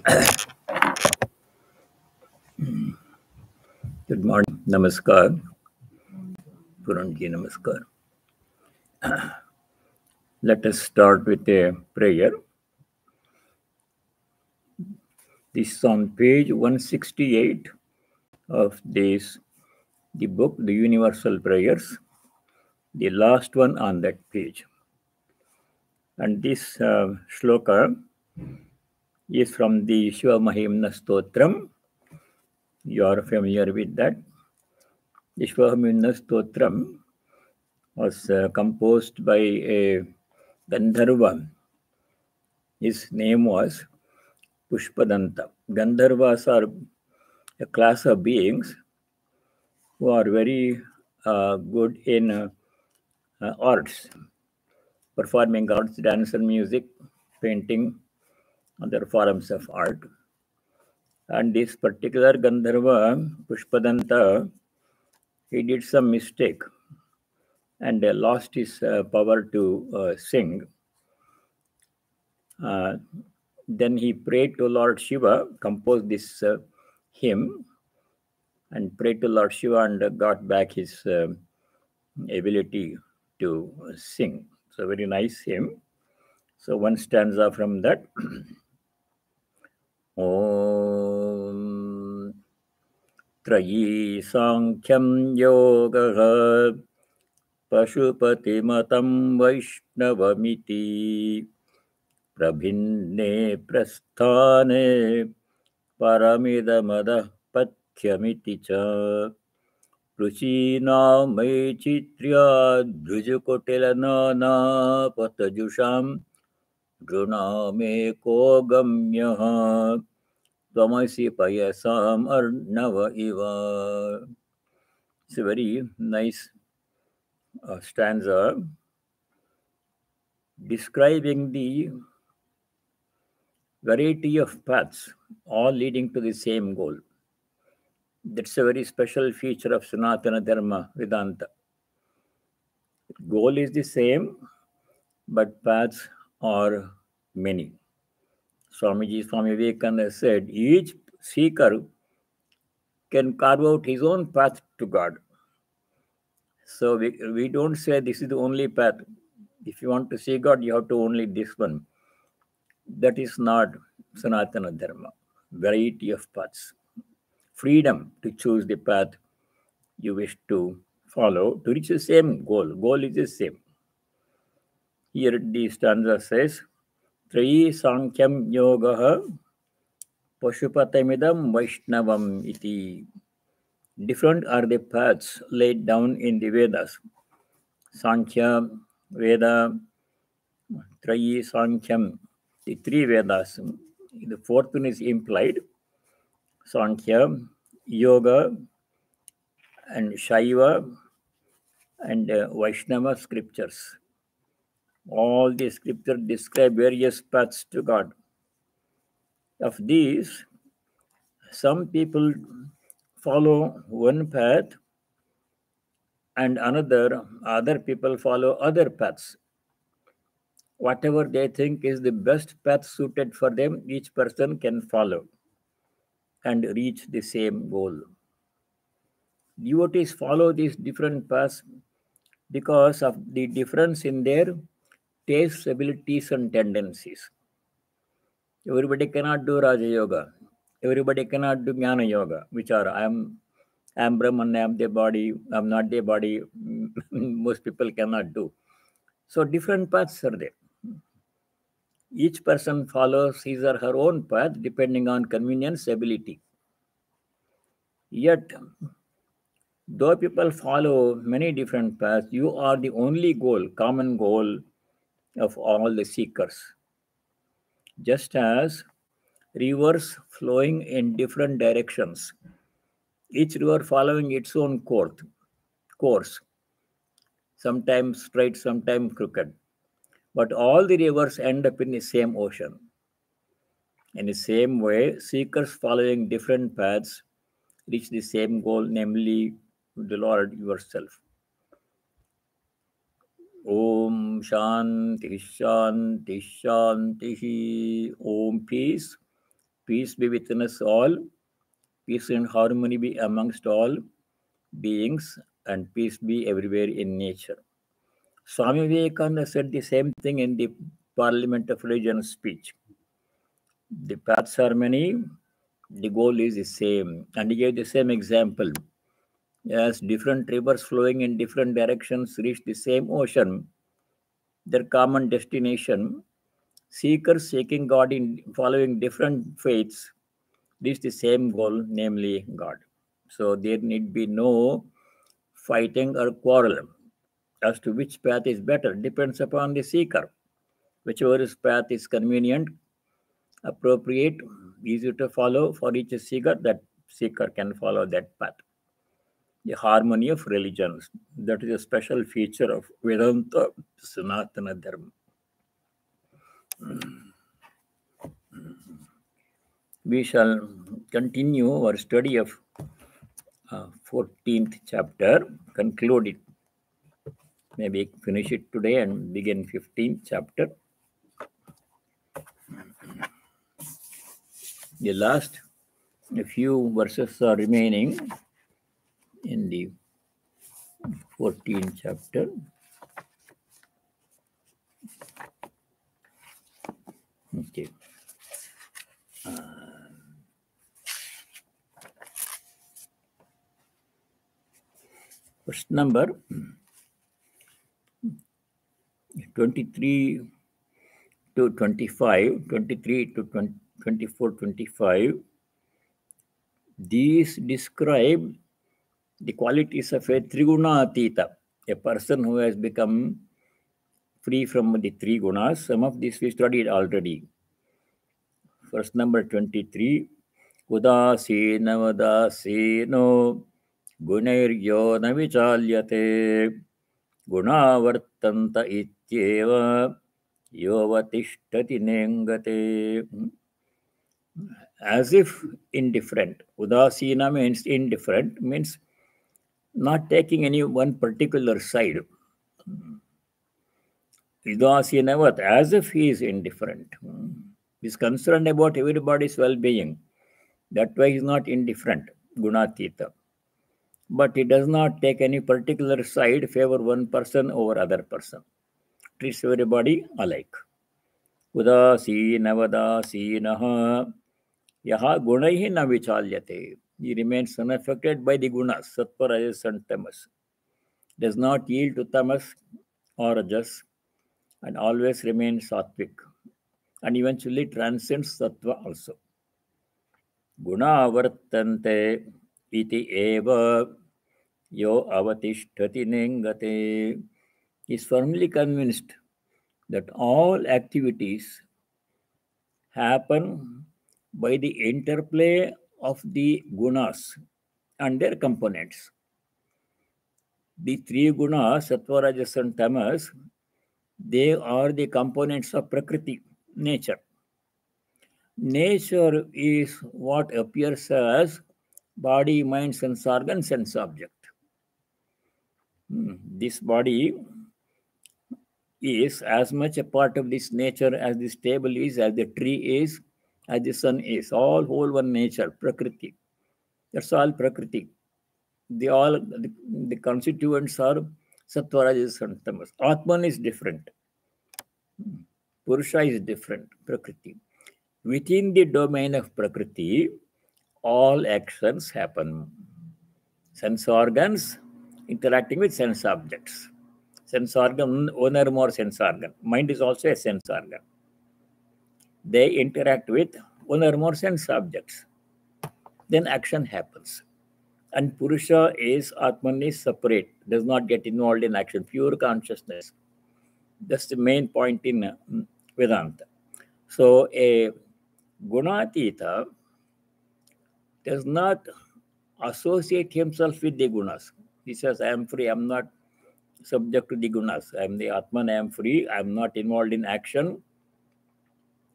Good morning. Namaskar. Puranji, namaskar. Let us start with a prayer. This is on page 168 of the book, The Universal Prayers, the last one on that page. And this shloka is from the Shiva Mahimna Stotram. You are familiar with that. The Shiva Mahimna Stotram was composed by a Gandharva. His name was Pushpadanta. Gandharvas are a class of beings who are very good in arts, performing arts, dance and music, painting, other forms of art. And this particular Gandharva, Pushpadanta, he did some mistake and lost his power to sing. Then he prayed to Lord Shiva, composed this hymn, and prayed to Lord Shiva and got back his ability to sing. So very nice hymn. So one stanza from that. Om Trayi Sankhyam Yoga Pashupati Matam Vaishnavamiti Prabhinne Prasthane Paramidamada Pathyamiti Cha Ruchina Maichitria Drujukotilanana Patajusham Druname Kogamya Tvamasi Payasam Arnava Iva. It's a very nice stanza describing the variety of paths, all leading to the same goal. That's a very special feature of Sanatana Dharma Vedanta. Goal is the same, but paths are many. Swami Vivekananda said, each seeker can carve out his own path to God. So we don't say this is the only path. If you want to see God, you have to only this one. That is not Sanatana Dharma. Variety of paths. Freedom to choose the path you wish to follow to reach the same goal. Goal is the same. Here the stanza says, Trayi Sankhyam Yogaha Pashupatamidam Vaishnavam iti. Different are the paths laid down in the Vedas. Sankhya, Veda, Trayi Sankhyam, the three Vedas. The fourth one is implied. Sankhya, Yoga, and Shaiva, and Vaishnava scriptures. All the scriptures describe various paths to God. Of these, some people follow one path and other people follow other paths. Whatever they think is the best path suited for them, each person can follow and reach the same goal. Devotees follow these different paths because of the difference in their tastes, abilities, and tendencies. Everybody cannot do Raja Yoga. Everybody cannot do Jnana Yoga, which are I am Brahman, I am the body, I am not the body. Most people cannot do. So different paths are there. Each person follows his or her own path depending on convenience, ability. Yet, though people follow many different paths, you are the only goal, common goal of all the seekers. Just as rivers flowing in different directions, each river following its own course, sometimes straight, sometimes crooked. But all the rivers end up in the same ocean. In the same way, seekers following different paths reach the same goal, namely the Lord yourself. Om Shanti Shanti Shanti. Om peace, Peace be within us all, peace and harmony be amongst all beings, and peace be everywhere in nature. Swami Vivekananda said the same thing in the Parliament of Religion speech. The paths are many, the goal is the same. And he gave the same example. As different rivers flowing in different directions reach the same ocean, their common destination, seekers seeking God in following different faiths reach the same goal, namely God. So there need be no fighting or quarrel as to which path is better. Depends upon the seeker. Whichever path is convenient, appropriate, easy to follow for each seeker, that seeker can follow that path. The harmony of religions. That is a special feature of Vedanta Sanatana Dharma. We shall continue our study of 14th chapter, conclude it. Maybe finish it today and begin 15th chapter. The last few verses are remaining in the 14th chapter. Okay. Verse number 23 to 25, 23 to 24, 25. These describe the qualities of a Triguna Atita, a person who has become free from the three gunas. Some of these we studied already. Verse number 23. Udasena vadaseno gunairyo na vichalyate gunavartanta ityeva yovatishtati nengate. As if indifferent. Udasina means indifferent, means not taking any one particular side. Udasinavat, as if he is indifferent. He is concerned about everybody's well-being. That way he is not indifferent, gunatita. But he does not take any particular side, favor one person over other person. Treats everybody alike. Udasinavadasinaha yaha gunaihi na vichalyate. He remains unaffected by the gunas, sattva, rajas and tamas. Does not yield to tamas or rajas and always remains sattvic and eventually transcends sattva also. Guna vartante iti eva yo avatishtati nengate. Is firmly convinced that all activities happen by the interplay of the gunas and their components. The three gunas, sattva, rajas and tamas, they are the components of prakriti, nature. Nature is what appears as body, mind, sense organ, sense object. This body is as much a part of this nature as this table is, as the tree is, as the sun is. All whole one nature, prakriti. That's all prakriti. The constituents are sattva, rajas and tamas. Atman is different. Purusha is different, prakriti. Within the domain of prakriti, all actions happen. Sense organs interacting with sense objects. Sense organ, one or more sense organ. Mind is also a sense organ. They interact with one or more sense objects. Then action happens. And Purusha is, Atman is separate, does not get involved in action, pure consciousness. That's the main point in Vedanta. So a Gunatita does not associate himself with the gunas. He says, I am free, I am not subject to the gunas. I am the Atman, I am free, I am not involved in action.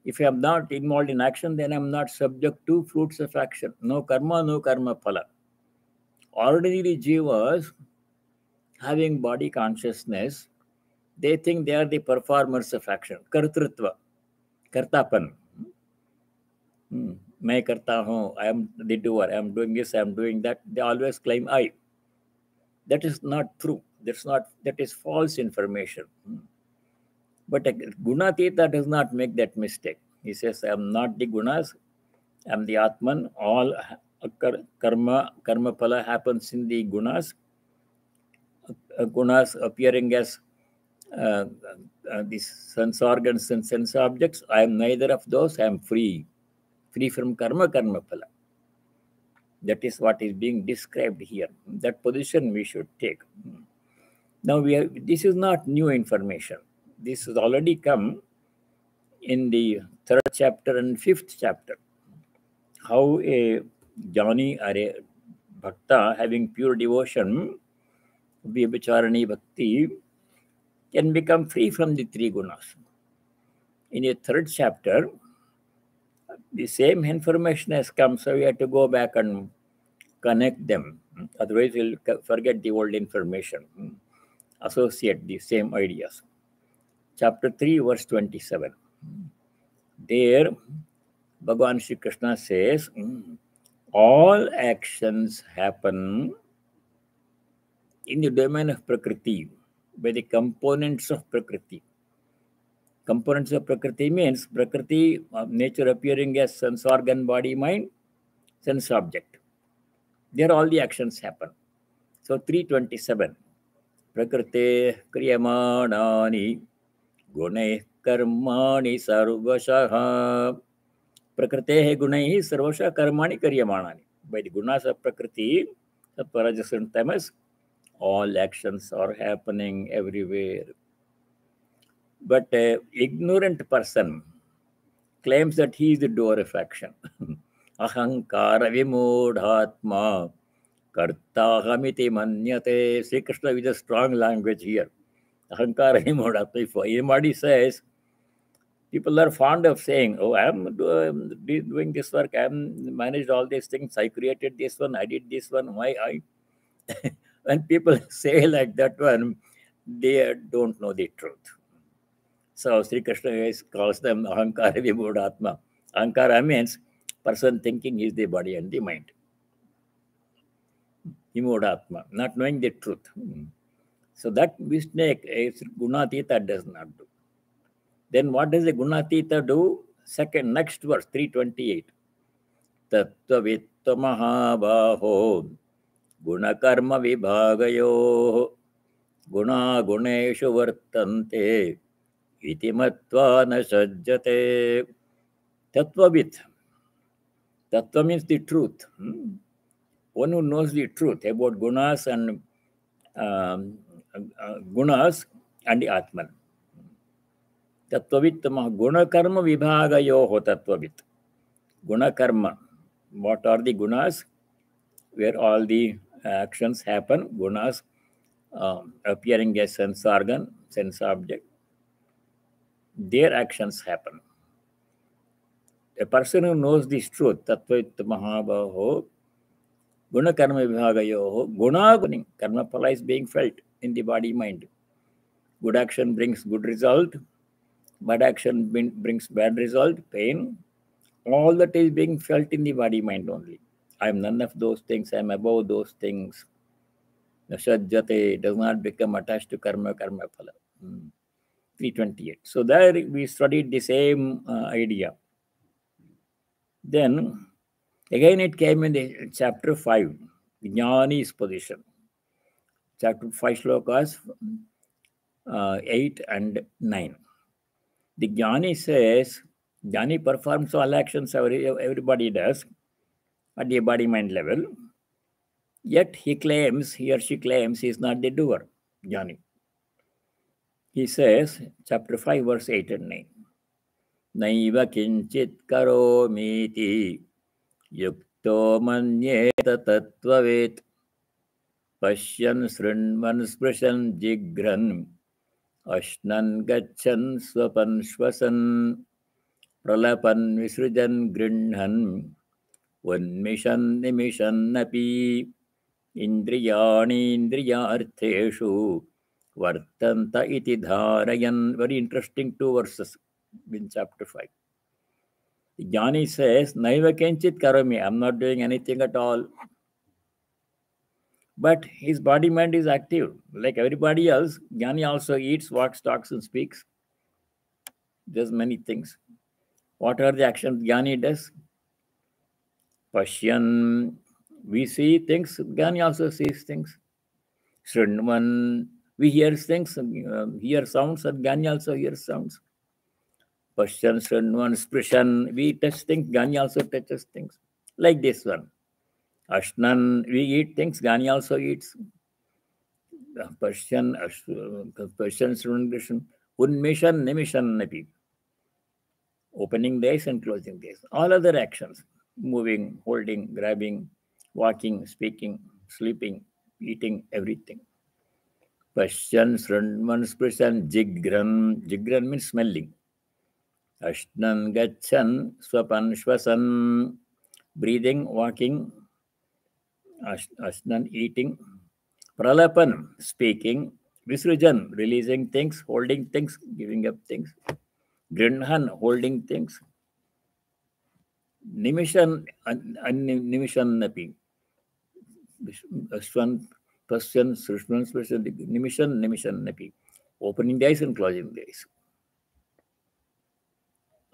If I am not involved in action, then I am not subject to fruits of action. No karma phala. Ordinary jivas, having body consciousness, they think they are the performers of action. Kartrutva, kartapan. मैं करता हूँ, I am the doer, I am doing this, I am doing that. They always claim I. That is not true. That is false information. But a Gunatita does not make that mistake. He says, I am not the gunas, I am the Atman. All karma phala happens in the gunas. Gunas appearing as these sense organs and sense objects. I am neither of those. I am free from karma phala. That is what is being described here. That position we should take. Now this is not new information. This has already come in the 3rd chapter and 5th chapter. How a jnani or a bhakta having pure devotion, vibhacharani bhakti, can become free from the 3 gunas. In the 3rd chapter, the same information has come, so we have to go back and connect them. Otherwise, we'll forget the old information, associate the same ideas. Chapter 3, verse 27. There, Bhagavan Shri Krishna says, all actions happen in the domain of Prakriti, by the components of Prakriti. Components of Prakriti means Prakriti, nature appearing as sense organ, body, mind, sense object. There all the actions happen. So 327. Prakrite kriyamanani gune karmani sarvashaha. Prakrite gunai sarvasha karmani karyamanani. By the gunas of Prakriti, Sattva, Rajas and Tamas, all actions are happening everywhere. But an ignorant person claims that he is the doer of action. Ahankara vimodhatma kartahamiti manyate. Sri Krishna with a strong language here. Ahankara vimodhatma. If anybody says, people are fond of saying, oh, I am doing this work, I am managed all these things, I created this one, I did this one, why I? When people say like that one, they don't know the truth. So Sri Krishna calls them Ahankara Vibodhatma. Ahankara means person thinking is the body and the mind. Vibodhatma, not knowing the truth. So that mistake Gunatita does not do. Then what does a Gunatita do? Next verse, 328. Tattva mahabaho gunakarma vibhagayo guna guneshu vartante iti matva na sajjate. Tattvavit. Tattva means the truth. One who knows the truth about gunas and the Atman. Tattvavit guna karma vibhagayoho tattvavit. Guna karma. What are the gunas? Where all the actions happen. Gunas appearing as sense organ, sense object. Their actions happen. A person who knows this truth, Tattvavit Mahabaho, Guna Karma Vibhagayoho, Guna Guning, Karma Phala is being felt in the body mind. Good action brings good result, bad action brings bad result, pain. All that is being felt in the body mind only. I am none of those things, I am above those things. Nasajjate does not become attached to karma phala. 328. So there we studied the same idea. Then again it came in the chapter 5, Jnani's position. Chapter 5 slokas 8 and 9. The Jnani says, Jnani performs all actions everybody does at the body mind level. Yet he or she claims he is not the doer, Jnani. He says, chapter 5, verse 8 and 9. Naiva kinchit karomiti yukto manyeta tattvavet pashyan srinman sprishan jigran ashnan gachan swapan shwasan pralapan visrujan grinhan vanmishan nimishan napi indriyani indriyartheshu vartanta iti dharayan. Very interesting 2 verses in chapter 5. Jnani says, Naiva kenchit karomi, I'm not doing anything at all. But his body mind is active. Like everybody else, Jnani also eats, walks, talks, and speaks. Does many things. What are the actions Jnani does? Pashyan, we see things, Jnani also sees things. Srinvan, we hear things, hear sounds, and Jnani also hears sounds. Pashyan, Srinvan, Sprishan, we touch things, Jnani also touches things. Like this one. Ashnan, we eat things, Jnani also eats. Pashyan, Pashyan, Srinvan, Unmishan, Nimishan, Napi. Opening the eyes and closing the eyes. All other actions, moving, holding, grabbing, walking, speaking, sleeping, eating, everything. Pashyan, Srandman, Sprishan, Jigran. Jigran means smelling. Ashnan, Gachan, Swapan, Shwasan, breathing, walking. Ashnan, eating. Pralapan, speaking. Visrujan, releasing things, holding things, giving up things. Grinhan, holding things. Nimishan, Nimishan Napi. Ashwan, Pashyan, Srishman, Nimishan Napi. Opening the eyes and closing the eyes.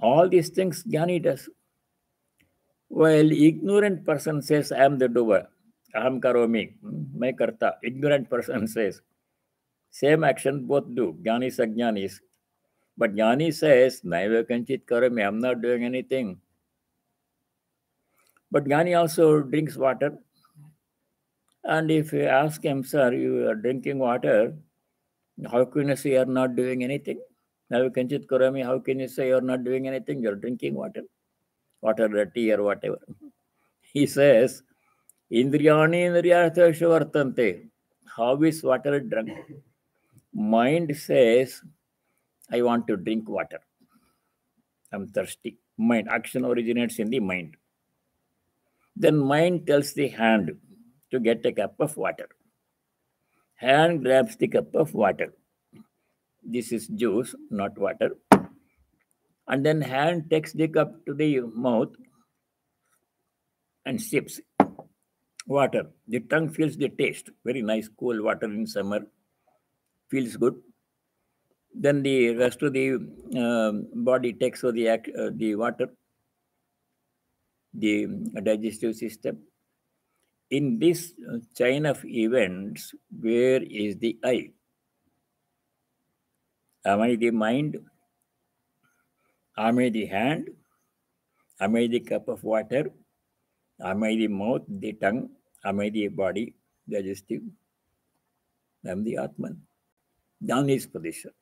All these things Jnani does. While ignorant person says, I am the doer. Aham karomi, मैं करता. Ignorant person says, same action both do. Jnanis, Ajnanis. But Jnani says, Naiva kanchit karomi, I am not doing anything. But Jnani also drinks water. And if you ask him, sir, you are drinking water, how can you say you are not doing anything? Naiva kanchit karomi, how can you say you are not doing anything? You are drinking water. Water, tea, or whatever. He says, Indriyani indriyartheshu vartante. How is water drunk? Mind says, I want to drink water. I'm thirsty. Mind. Action originates in the mind. Then mind tells the hand to get a cup of water. Hand grabs the cup of water. This is juice, not water. And then hand takes the cup to the mouth and sips water. The tongue feels the taste. Very nice, cool water in summer. Feels good. Then the rest of the body takes the water, the digestive system. In this chain of events, where is the I? Am I the mind? Am I the hand? Am I the cup of water? Am I the mouth, the tongue? Am I the body, digestive? I am the Atman. Jnani's position.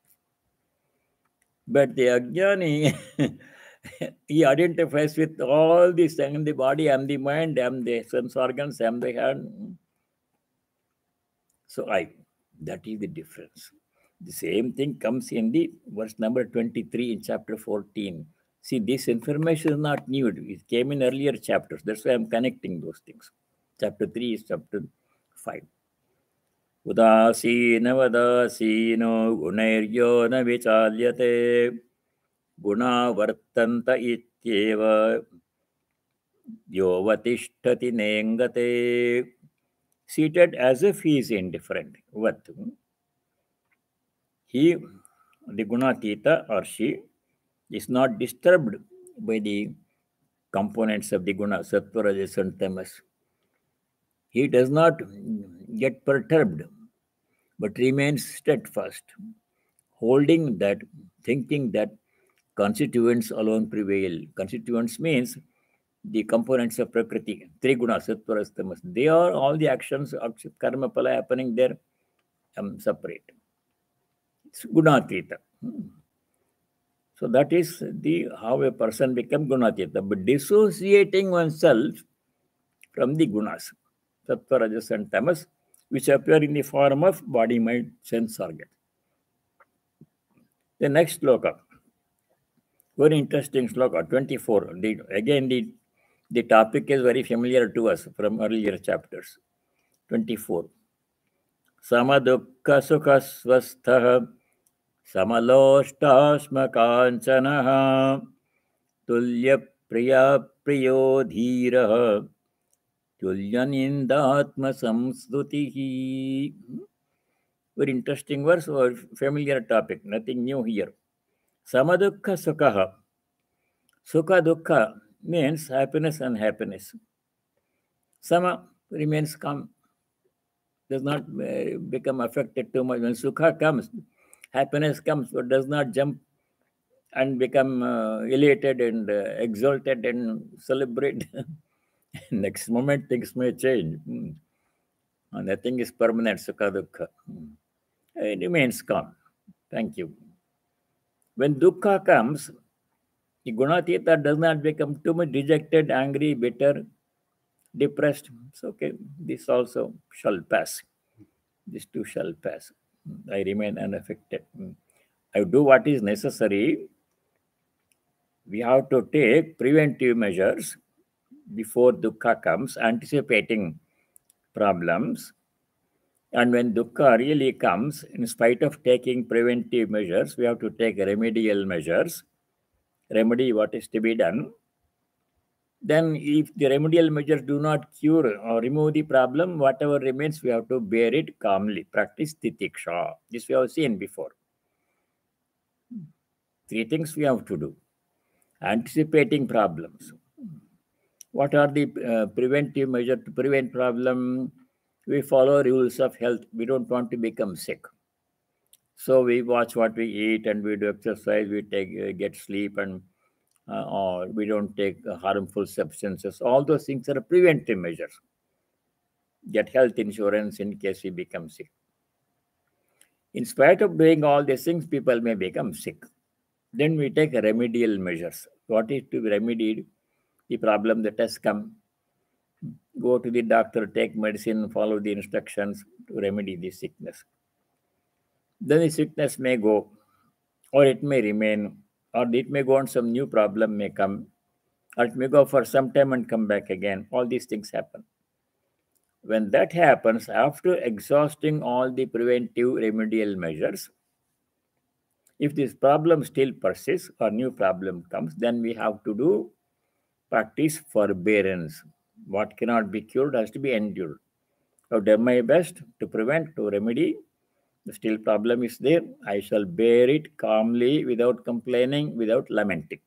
But the Ajnani, he identifies with all these things. I am the body, I am the mind, I am the sense organs, I am the hand. So that is the difference. The same thing comes in the verse number 23 in chapter 14. See, this information is not new. It came in earlier chapters. That's why I'm connecting those things. Chapter 3 is chapter 5. Udasinavadasino gunairyo na vichalyate guna vartanta ityeva yovatishtati nengate. Seated as if he is indifferent. What? He, the Gunatita or she, is not disturbed by the components of the Guna, Sattva, Rajas, and Tamas. He does not get perturbed, but remains steadfast, holding that, thinking that constituents alone prevail. Constituents means the components of Prakriti, three Guna, Sattva, Rajas, Tamas. They are all the actions of karma pala happening there, separate. It's Gunatita. So that is the how a person becomes Gunatita, but dissociating oneself from the Gunas, Sattva, Rajas, and Tamas, which appear in the form of body, mind, sense organ. The next sloka, very interesting sloka, 24. The topic is very familiar to us from earlier chapters. 24. Samadukha sukha swastha समलोष्टाश्मकाञ्चनः तुल्यप्राञ्जलशोभितः Priya Priyo Dhiraha Tulyanindatma Samsrutihi. Very interesting verse or familiar topic, nothing new here. Samadukha Sukha. Sukha Dukha means happiness and happiness. Sama remains calm, does not become affected too much. When Sukha comes, happiness comes, but does not jump and become elated and exalted and celebrate. Next moment, things may change. Nothing is permanent, Sukha Dukha. It remains calm. Thank you. When Dukkha comes, the Gunatita does not become too much dejected, angry, bitter, depressed. It's okay. This also shall pass. This too shall pass. I remain unaffected. I do what is necessary. We have to take preventive measures before dukkha comes, anticipating problems. And when dukkha really comes, in spite of taking preventive measures, we have to take remedial measures. Remedy what is to be done. Then, if the remedial measures do not cure or remove the problem, whatever remains, we have to bear it calmly. Practice titiksha. This we have seen before. Three things we have to do. Anticipating problems. What are the preventive measures to prevent problem? We follow rules of health. We don't want to become sick. So we watch what we eat and we do exercise, we get sleep, and or we don't take harmful substances. All those things are preventive measures. Get health insurance in case we become sick. In spite of doing all these things, people may become sick. Then we take remedial measures. What is to be remedied? The problem that has come. Go to the doctor, take medicine, follow the instructions to remedy the sickness. Then the sickness may go, or it may remain, or it may go on, some new problem may come, or it may go for some time and come back again. All these things happen. When that happens, after exhausting all the preventive remedial measures, if this problem still persists or new problem comes, then we have to do practice forbearance. What cannot be cured has to be endured. I've done my best to prevent, to remedy. The still problem is there. I shall bear it calmly, without complaining, without lamenting.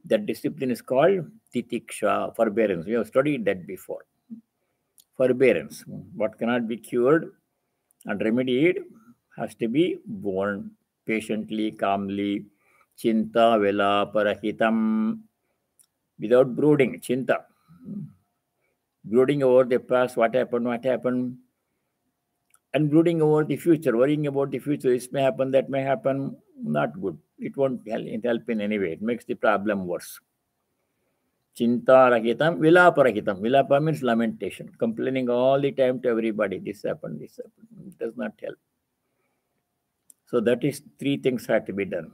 That discipline is called titiksha, forbearance. We have studied that before. Forbearance. What cannot be cured and remedied has to be borne patiently, calmly. Chinta vela parahitam. Without brooding, chinta. Brooding over the past, what happened, and brooding over the future, worrying about the future, this may happen, that may happen, not good. It won't help in any way. It makes the problem worse. Chinta rahitam, vilapa rahitam. Vilapa means lamentation, complaining all the time to everybody. This happened, this happened. It does not help. So that is three things have to be done.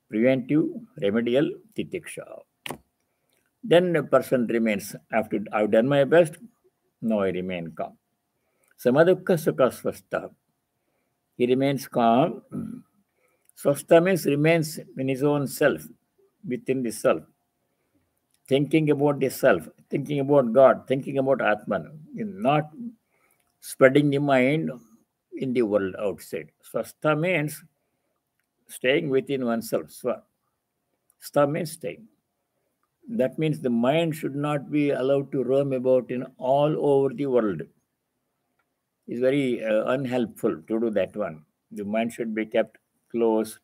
Preventive, remedial, titiksha. Then a person remains, after I've done my best, now I remain calm. Samadukha sukha swastha. He remains calm. Swastha means remains in his own self, within the self. Thinking about the self, thinking about God, thinking about Atman, not spreading the mind in the world outside. Swastha means staying within oneself. Stha means staying. That means the mind should not be allowed to roam about in all over the world. It's very unhelpful to do that one. The mind should be kept close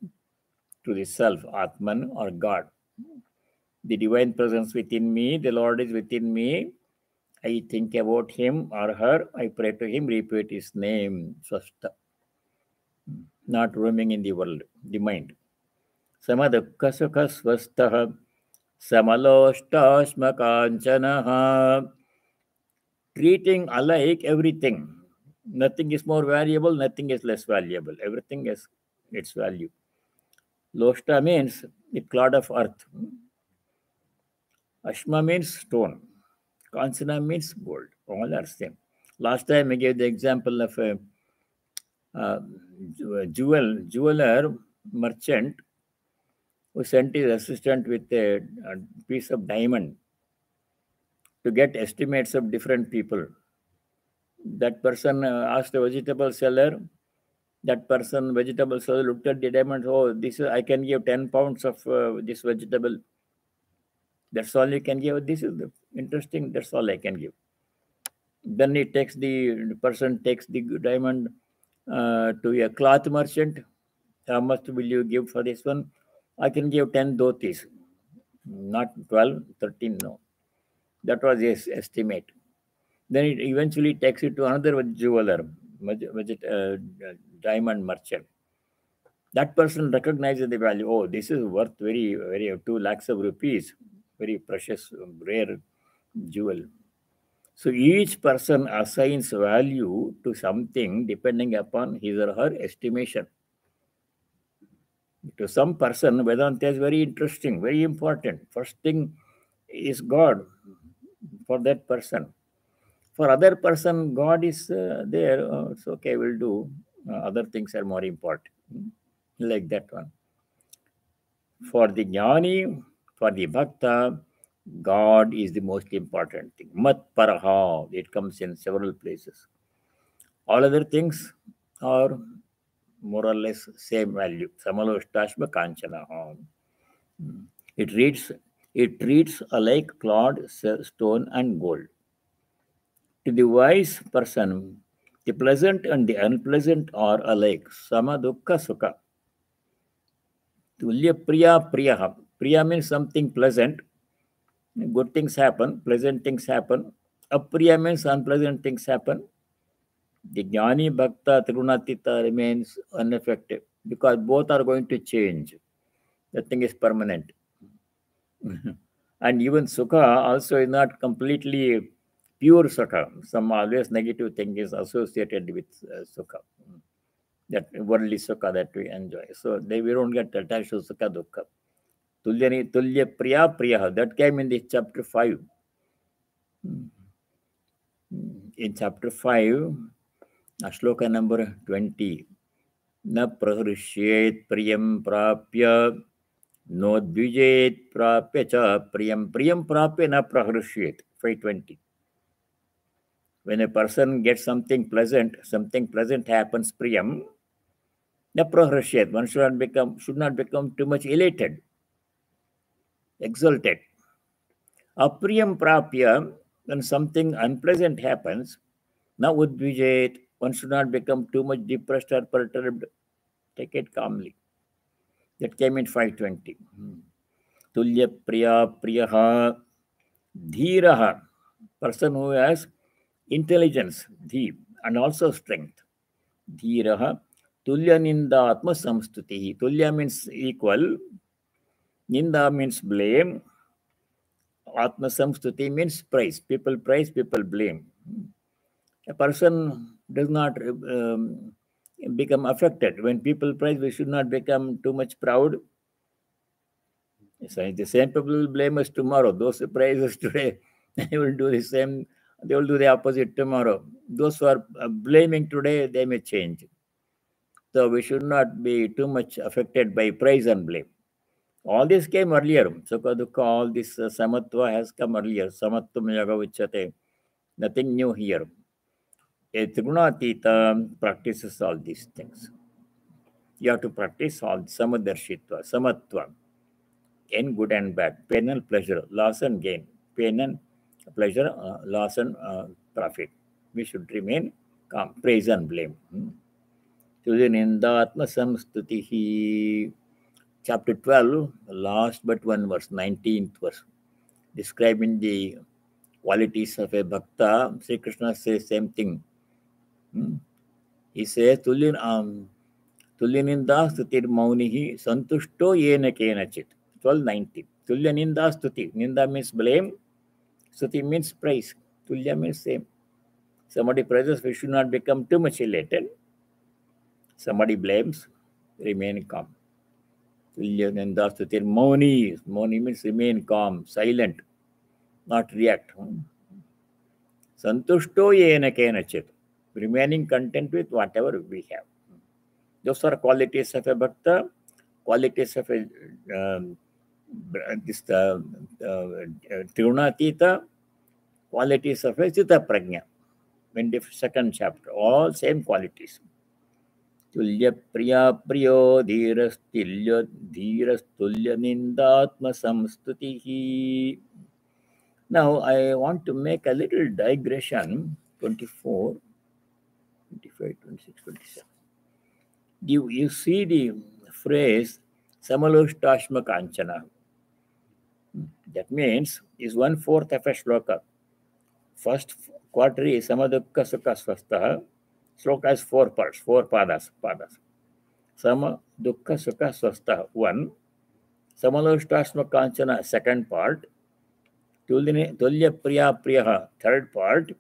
to the self, Atman or God. The divine presence within me, the Lord is within me. I think about him or her, I pray to him, repeat his name, Swastha. Not roaming in the world, the mind. Samadukha sukha swastha samaloshtasmakanchanaha. Treating alike everything. Nothing is more valuable, nothing is less valuable. Everything has its value. Loshta means the clod of earth. Ashma means stone. Kanchana means gold. All are same. Last time I gave the example of a jeweler, merchant, who sent his assistant with a piece of diamond to get estimates of different people. That person asked the vegetable seller. That person, vegetable seller, looked at the diamond. Oh, this I can give 10 pounds of this vegetable. That's all you can give. This is interesting. That's all I can give. Then the person takes the diamond to a cloth merchant. How much will you give for this one? I can give 10 dhotis, not 12, 13, no. That was his estimate. Then it eventually takes it to another jeweler, diamond merchant. That person recognizes the value. Oh, this is worth very, very 2 lakhs of rupees, very precious, rare jewel. So each person assigns value to something depending upon his or her estimation. To some person, Vedanta is very interesting, very important. First thing is God for that person. For other person, God is there. It's okay, we'll do. Other things are more important. Like that one. For the jnani, for the bhakta, God is the most important thing. Mat paraha, it comes in several places. All other things are more or less same value. Samaloshtashma kanchana. It treats alike clod, stone, and gold. To the wise person, the pleasant and the unpleasant are alike. Sama dukkha sukha. Tulya priya priyaha. Priya means something pleasant. Good things happen, pleasant things happen. Apriya means unpleasant things happen. The jnani bhakta trunatita remains unaffected because both are going to change. Nothing is permanent. And even sukha also is not completely pure sukha. Some always negative thing is associated with sukha. That worldly sukha that we enjoy. So we don't get attached to sukha dukkha. Tulya priya priya. That came in the chapter 5. In chapter 5, shloka number 20. Na prahrushyet priyam prapya no dvijet prapya cha priyam prapya na prahrushyet. 520. When a person gets something pleasant happens, priyam, na prahrushyet. One should not become too much elated, exalted. Apriyam prapya, when something unpleasant happens, na udvijet. One should not become too much depressed or perturbed. Take it calmly. That came in 520. Tulya priya priyaha dhiraha. Person who has intelligence, dhi, and also strength. Dhiraha. Tulya ninda atma samstuti. Tulya means equal. Ninda means blame. Atma samstuti means praise. People praise, people blame. A person does not become affected. When people praise, we should not become too much proud. So the same people will blame us tomorrow. Those who praise us today, they will do the same. They will do the opposite tomorrow. Those who are blaming today, they may change. So we should not be too much affected by praise and blame. All this came earlier. Sukha dukkha, all this samatva has come earlier. Samatvam yaga uchyate. Nothing new here. A Trunatita practices all these things. You have to practice all samadarshitva, samatva, in good and bad, pain and pleasure, loss and gain, pain and pleasure, loss and profit. We should remain calm, praise and blame. Nindatma samstutihi. Chapter 12, last but one verse, 19th verse, describing the qualities of a bhakta. Sri Krishna says same thing. He says, Tulyaninda stutir maunihi santushto yena kenachit. 12:19. Tulyaninda stuti. Ninda means blame. Stuti means praise. Tulya means same. Somebody praises, we should not become too much elated. Somebody blames, remain calm. Tulyaninda stutir mauni. Mauni means remain calm, silent, not react. Santushto yena kenachit. Remaining content with whatever we have. Those are qualities of a bhakta. qualities of this Trunatita, qualities of a Chitta Prajna. In the second chapter, all same qualities. Tulya Priya Priyo Dhirastulya Dhirastulya Nindatma Samstutihi. Now, I want to make a little digression. 24, 25, 26, 27. You see the phrase Samaloštashma Kanchana. That means is 1/4 of a shloka. First quarter is Samadukka Sukha Swastaha. Shloka has 4 parts, 4 padas. Sama Dukkha Sukha Swastaha 1. Samaloštashma Kanchana second part. Tulya Priya Priyaha third part.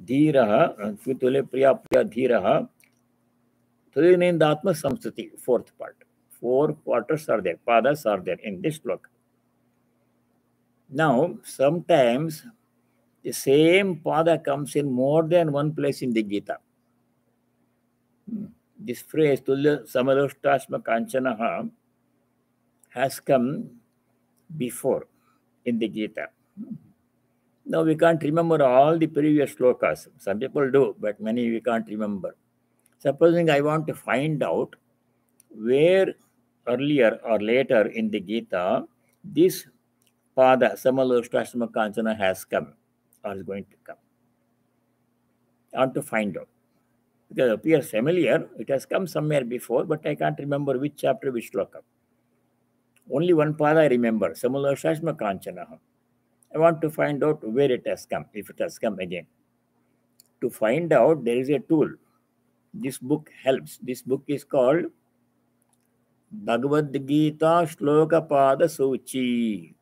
Dhiraha Tulya Priya Priya Dhiraha Tulyanindatma Samstuti fourth part. 4 quarters are there, padas are there in this shloka. Now, sometimes the same pada comes in more than one place in the Gita. This phrase, Tulya Samaloštashma Kanchanaha, has come before in the Gita. Now, we can't remember all the previous shlokas. Some people do, but many we can't remember. Supposing I want to find out where earlier or later in the Gita this pada Samaloštashma Kanchana has come or is going to come. I want to find out. Because it appears familiar, it has come somewhere before, but I can't remember which chapter, which shloka. Only one pada I remember, Samaloštashma Kanchana. I want to find out where it has come, if it has come again. To find out, there is a tool. This book helps. This book is called Bhagavad Gita Shloka Pada Suchi.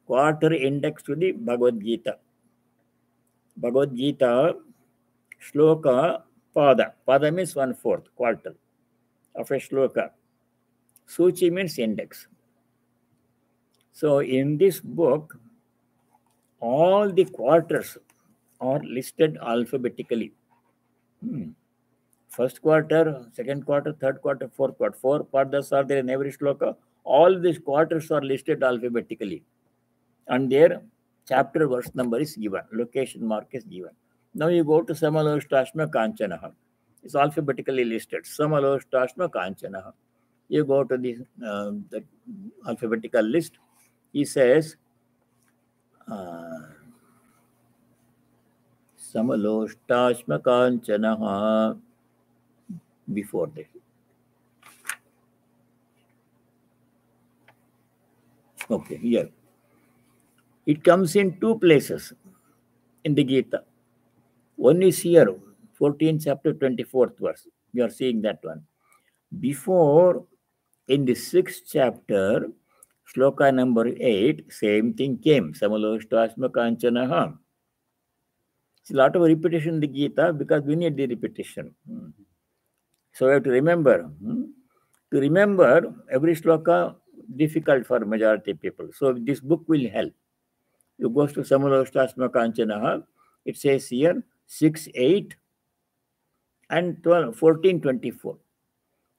Quarter index to the Bhagavad Gita. Bhagavad Gita Shloka Pada. Pada means 1/4, quarter of a shloka. Suchi means index. So in this book, all the quarters are listed alphabetically. First quarter, second quarter, third quarter, fourth quarter. 4 padas are there in every shloka. All these quarters are listed alphabetically. And their chapter verse number is given. Location mark is given. Now you go to Samaloštashma Kanchanaha. It's alphabetically listed. Samaloštashma Kanchanaha. You go to the alphabetical list. He says, Samaloštashma Kanchanaha. Before this. Okay, here. It comes in 2 places in the Gita. One is here, 14th chapter, 24th verse. You are seeing that one. Before, in the 6th chapter, shloka number 8, same thing came. Samaloštashma Kanchanaha. It's a lot of repetition in the Gita because we need the repetition. So we have to remember. To remember every shloka, difficult for majority of people. So this book will help. You go to Samaloštashma Kanchanaha. It says here 6, 8 and 12, 14, 24.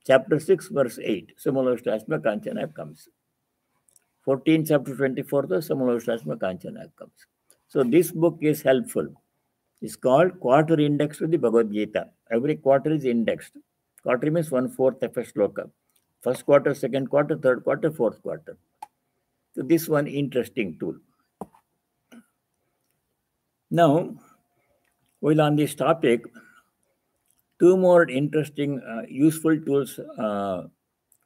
Chapter 6, verse 8. Samaloštashma Kanchana comes. 14, chapter 24, the Samaloštashma Kanchana comes. So this book is helpful. It's called Quarter Index to the Bhagavad Gita. Every quarter is indexed. Quarter means 1/4 of a shloka. First quarter, second quarter, third quarter, fourth quarter. So this one interesting tool. Now, while on this topic, 2 more interesting, useful tools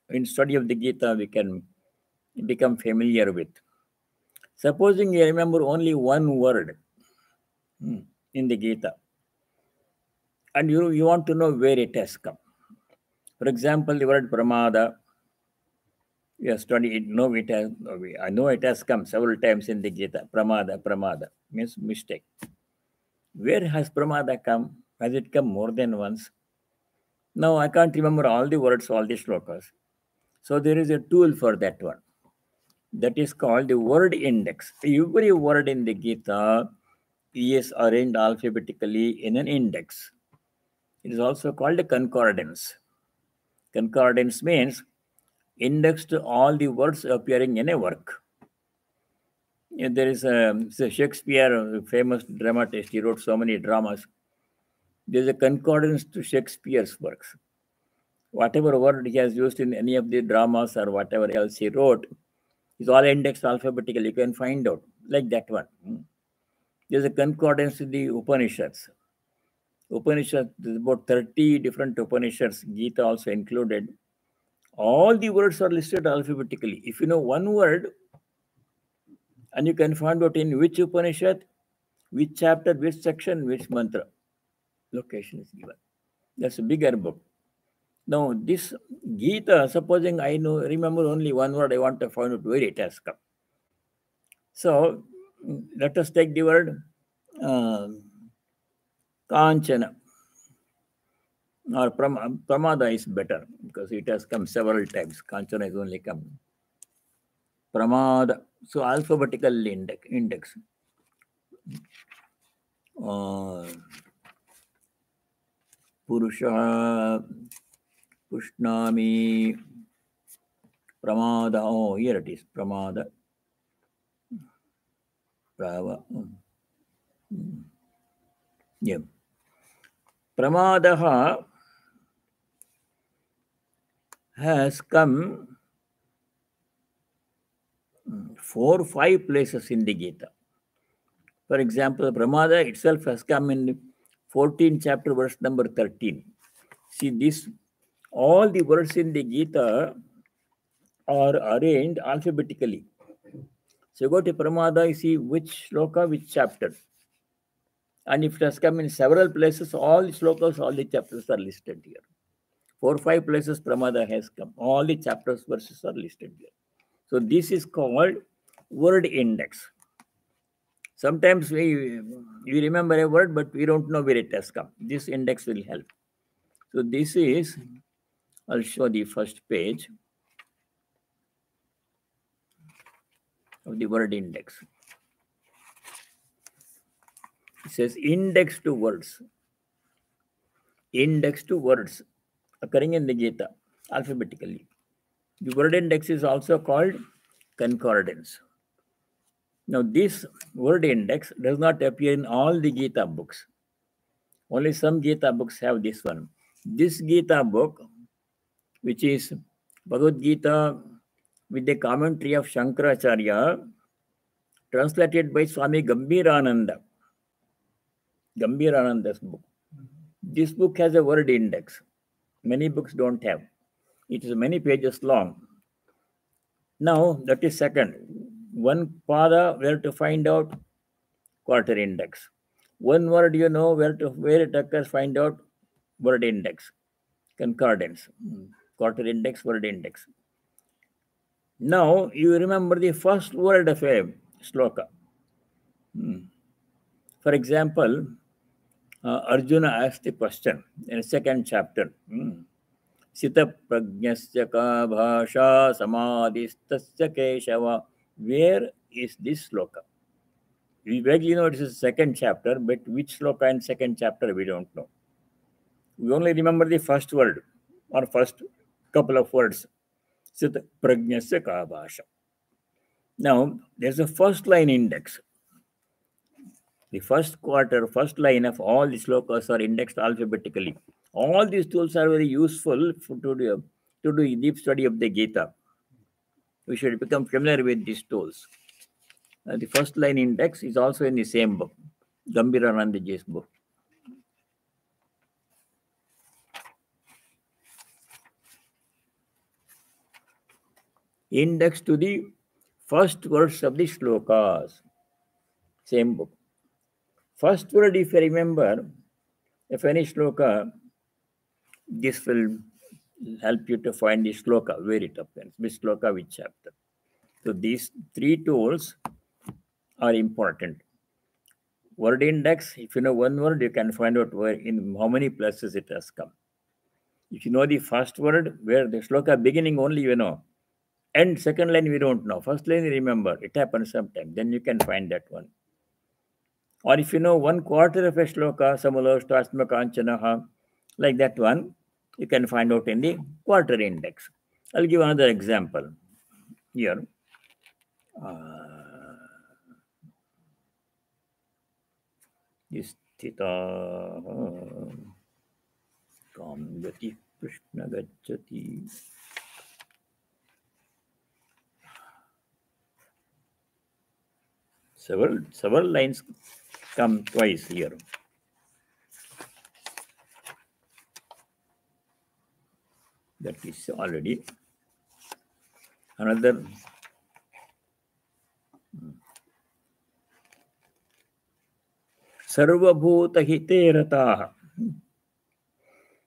in study of the Gita we can become familiar with. Supposing you remember only one word in the Gita, and you want to know where it has come. For example, the word pramada, we have studied it. No, I know it has come several times in the Gita. Pramada means mistake. Where has pramada come? Has it come more than once? Now, I can't remember all the words, all the shlokas. So there is a tool for that one. That is called the word index. Every word in the Gita is arranged alphabetically in an index. It is also called a concordance. Concordance means index to all the words appearing in a work. There is a Shakespeare, a famous dramatist. He wrote so many dramas. There is a concordance to Shakespeare's works. Whatever word he has used in any of the dramas or whatever else he wrote is all indexed alphabetically. You can find out like that one. There's a concordance in the Upanishads. Upanishads, there's about 30 different Upanishads, Gita also included. All the words are listed alphabetically. If you know one word, and you can find out in which Upanishad, which chapter, which section, which mantra, location is given. That's a bigger book. Now, this Gita, supposing I remember only one word, I want to find out where it has come. So, let us take the word Kanchana or Pramada is better because it has come several times. Kanchana has only come. Pramada. So, alphabetical index. Purusha, Pushnami, Pramada. Oh, here it is. Pramada. Prava. Yeah. Pramadaha has come 4 or 5 places in the Gita. For example, Pramada itself has come in 14th chapter, verse number 13. See, all the words in the Gita are arranged alphabetically. So you go to Pramada, you see which shloka, which chapter. And if it has come in several places, all the shlokas, all the chapters are listed here. 4 or 5 places Pramada has come. All the chapters, verses are listed here. So this is called word index. Sometimes we remember a word, but we don't know where it has come. This index will help. So this is, I'll show the first page of the word index. It says index to words. Index to words occurring in the Gita alphabetically. The word index is also called concordance. Now, this word index does not appear in all the Gita books. Only some Gita books have this one. This Gita book, which is Bhagavad Gita with the commentary of Shankaracharya, translated by Swami Gambhirananda. Gambhirananda's book. This book has a word index. Many books don't have. It is many pages long. Now, that is second. One pada, where to find out? Quarter index. One word you know where it occurs, find out word index. Concordance. Quarter index, word index. Now, you remember the first word of a shloka. For example, Arjuna asked the question in the second chapter. Sita prajnasya ka bhasha samadhistasya keshava. Where is this shloka? We vaguely know it is the second chapter, but which shloka in second chapter we don't know. We only remember the first word or first couple of words. Sita prajnasya ka bhasha. Now, there's a first line index. The first line of all the slokas are indexed alphabetically. All these tools are very useful to do deep study of the Gita. We should become familiar with these tools. The first line index is also in the same book, Gambhiranandaji's book. Index to the first words of the slokas, same book. First word, if you remember, if any shloka, this will help you to find the shloka, where it appears, which shloka, which chapter. So these 3 tools are important. Word index, if you know one word, you can find out where in how many places it has come. If you know the first word, where the shloka beginning only you know, and second line we don't know. First line you remember, it happens sometime, then you can find that one. Or if you know 1/4 of a shloka, Samaloshtasma Kanchanaha, like that one, you can find out in the quarter index. I'll give another example here. Sthita Kamgati Krishna Gacchati. Several lines come twice here. That is already another. Sarvabhuta hite rataha.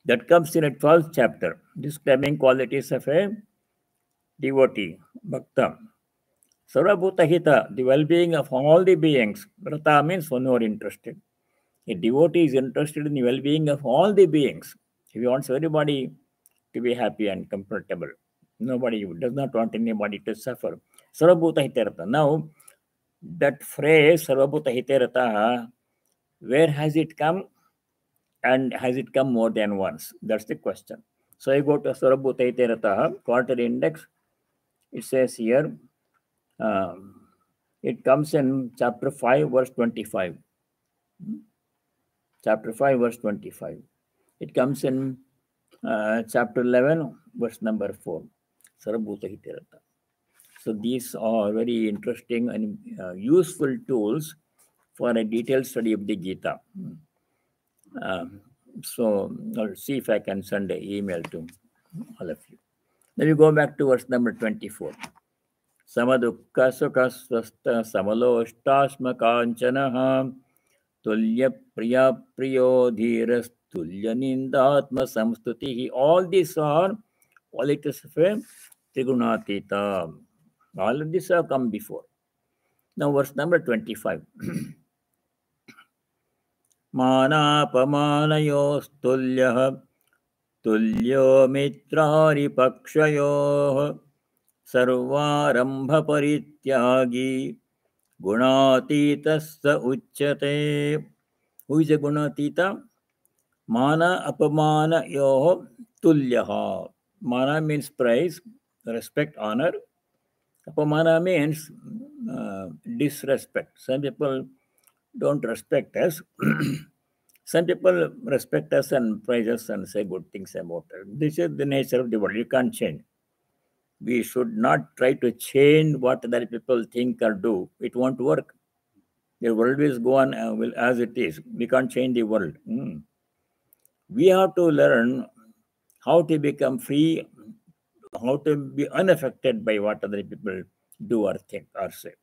That comes in a 12th chapter, describing qualities of a devotee, bhakta. Sarvabhuta hita, the well-being of all the beings. Rata means one who are interested. A devotee is interested in the well-being of all the beings. He wants everybody to be happy and comfortable. Nobody does not want anybody to suffer. Sarvabhuta hiterata. Now, that phrase, Sarvabhuta hiterata, where has it come? And has it come more than once? That's the question. So I go to Sarvabhuta hiterata, quarter index. It says here, it comes in chapter 5, verse 25. Chapter 5, verse 25. It comes in chapter 11, verse number 4. Sarvabhuta hiterata. So these are very interesting and useful tools for a detailed study of the Gita. So I'll see if I can send an email to all of you. Then we go back to verse number 24. Samadukka sukha swasta samaloshtasma kanchanaha tulya priya priyo dhiras tulya nindatma samstutihi. All these are qualities of a trigunatita. All of these have come before. Now verse number 25. मानापमानयोस्तुल्यः तुल्यो मित्रारिपक्षयोः सर्वारम्भपरित्यागी गुणातीतस्य उच्यते. Who is a gunatita? Mana apamanayoh tulyaha. Mana means praise, respect, honor. Apamana means disrespect. Some people don't respect us. Some people respect us and praise us and say good things about us. This is the nature of the world. You can't change. We should not try to change what other people think or do. It won't work. The world will go on as it is. We can't change the world. We have to learn how to become free, how to be unaffected by what other people do or think or say.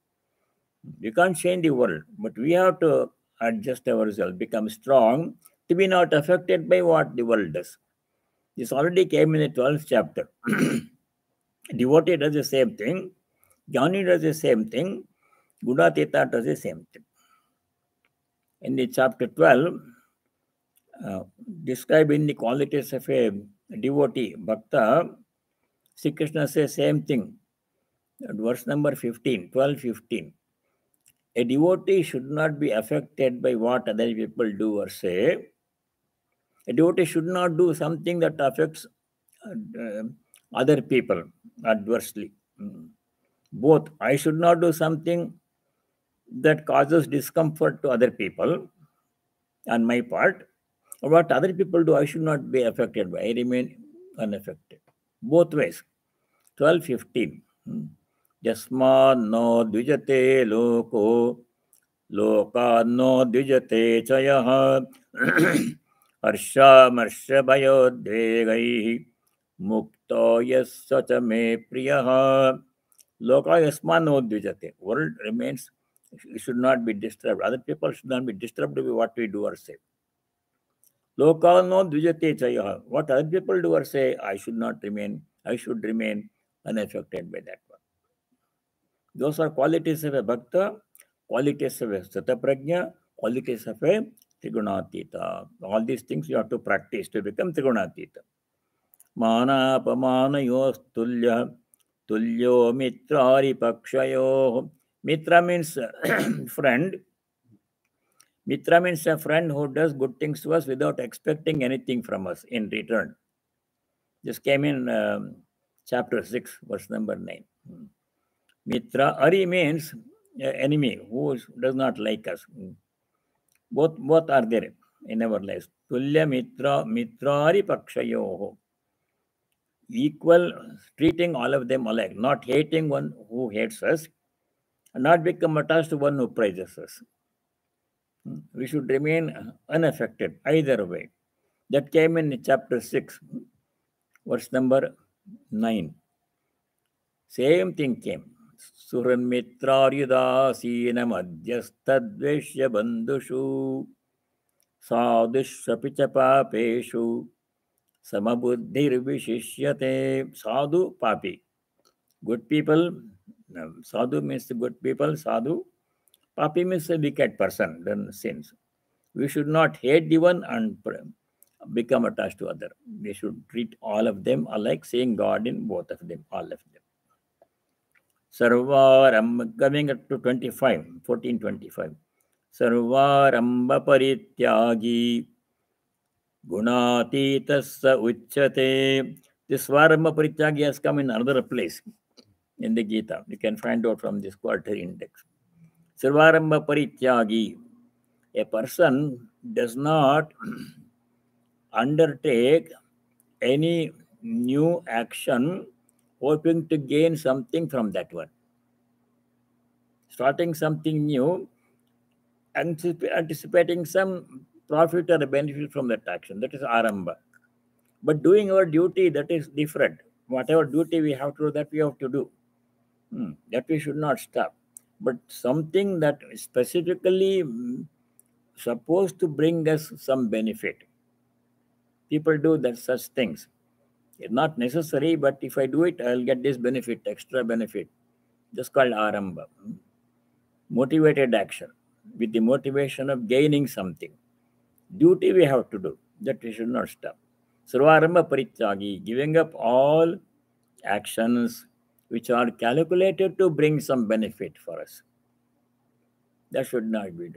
We can't change the world, but we have to adjust ourselves, become strong to be not affected by what the world does. This already came in the 12th chapter. Devotee does the same thing, Jnani does the same thing, Gunatita does the same thing. In the chapter 12, describing the qualities of a devotee, Bhakta, Sri Krishna says same thing. At verse number 15, 12-15. A devotee should not be affected by what other people do or say. A devotee should not do something that affects other people adversely. Both. I should not do something that causes discomfort to other people on my part. Or what other people do, I should not be affected by. I remain unaffected. Both ways. 12-15. Jasmano dvijate loko lokano dvijate chayah harsha marsha bhayodvegaihi mukto yasya cha me priyah. Loka yasmano dvijate. World remains, it should not be disturbed. Other people should not be disturbed by what we do or say. Lokano dvijate chayah. What other people do or say, I should remain unaffected by that one. Those are qualities of a bhakta, qualities of a sataprajna, qualities of a trigunatita. All these things you have to practice to become trigunatita. Mana apamanayo tulya tulyo mitrari pakshayo. Mitra means friend. Mitra means a friend who does good things to us without expecting anything from us in return. This came in chapter 6, verse number 9. Mitra Ari means enemy who does not like us. Both are there in our lives. Tulya Mitrari Pakshayoho. Equal, treating all of them alike, not hating one who hates us, and not become attached to one who praises us. We should remain unaffected either way. That came in chapter 6, verse number 9. Same thing came. Suran mitraryudasina madhyastadveshya bandhushu sadhushapi cha papeshu samabuddhir vishishyate. Sadhu, papi. Good people, sadhu means good people, sadhu. Papi means a wicked person, then sins. We should not hate the one and become attached to other. We should treat all of them alike, seeing God in both of them, all of them. Sarvaram, coming up to 25, 1425. Sarvaramba parityagi gunatitassa uchyate. This Svaramba parityagi has come in another place in the Gita. You can find out from this quarter index. Sarvaramba parityagi. A person does not undertake any new action hoping to gain something from that one. Starting something new, anticipating some profit or benefit from that action. That is aramba. But doing our duty, that is different. Whatever duty we have to do, that we have to do. That we should not stop. But something that is specifically supposed to bring us some benefit. People do that such things. It's not necessary, but if I do it, I'll get this benefit, extra benefit. Just called aramba. Motivated action with the motivation of gaining something. Duty we have to do, that we should not stop. Sarvaramba parityagi, giving up all actions which are calculated to bring some benefit for us. That should not be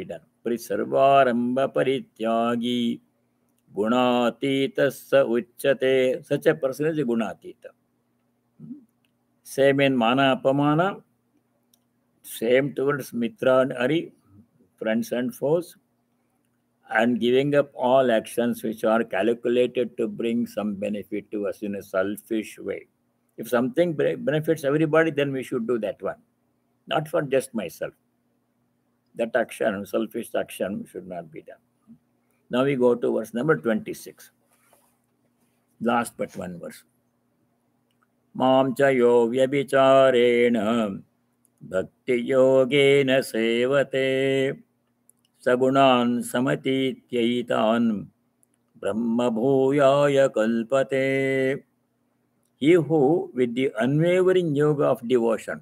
done. Sarvaramba parityagi gunatita sa uchyate. Such a person is a gunatita. Same in mana apamana, same towards mitra and ari, friends and foes, and giving up all actions which are calculated to bring some benefit to us in a selfish way. If something benefits everybody, then we should do that one, not for just myself. That action, selfish action, should not be done. Now we go to verse number 26. Last but one verse. Mam cha yo vyabhicharena bhakti yogena sevate sagunan samatityaitan brahma bhuyaya kalpate. He who, with the unwavering yoga of devotion,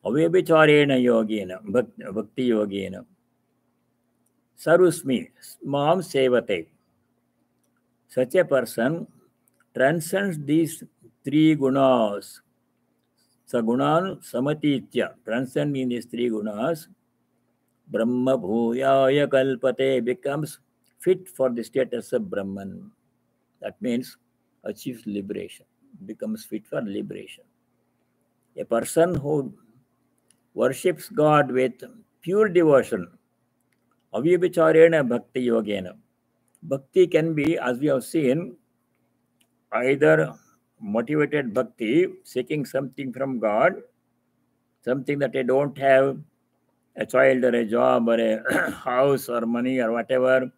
avyabhicharena yogena, bhakti yogena, sarusmi, mam sevate. Such a person transcends these three gunas. Sagunan samatitya, transcending these three gunas, Brahma bhuyaya kalpate, becomes fit for the status of Brahman. That means achieves liberation, becomes fit for liberation. A person who worships God with pure devotion, avyabhicharena bhakti yogena. Bhakti can be, as we have seen, either motivated bhakti, seeking something from God, something that I don't have, a child or a job or a house or money or whatever.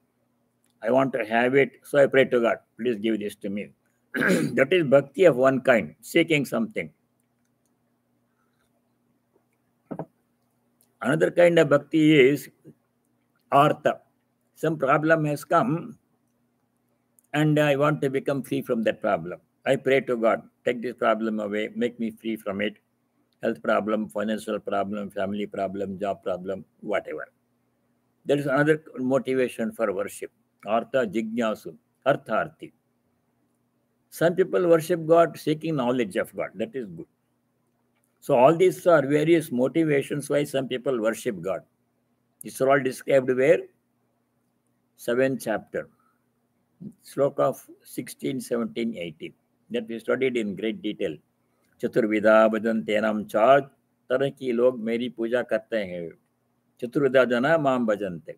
I want to have it, so I pray to God, please give this to me. That is bhakti of one kind, seeking something. Another kind of bhakti is artha. Some problem has come and I want to become free from that problem. I pray to God, take this problem away, make me free from it. Health problem, financial problem, family problem, job problem, whatever. There is another motivation for worship. Artha jignasu, artharthi. Some people worship God seeking knowledge of God. That is good. So all these are various motivations why some people worship God. These are all described where? 7th chapter. Sloka of 16, 17, 18. that we studied in great detail. चतुर्विधा भजन्ते नाम, चार तरह की लोग मेरी पूजा करते हैं. चतुर्विधा जना माम भजन्ते.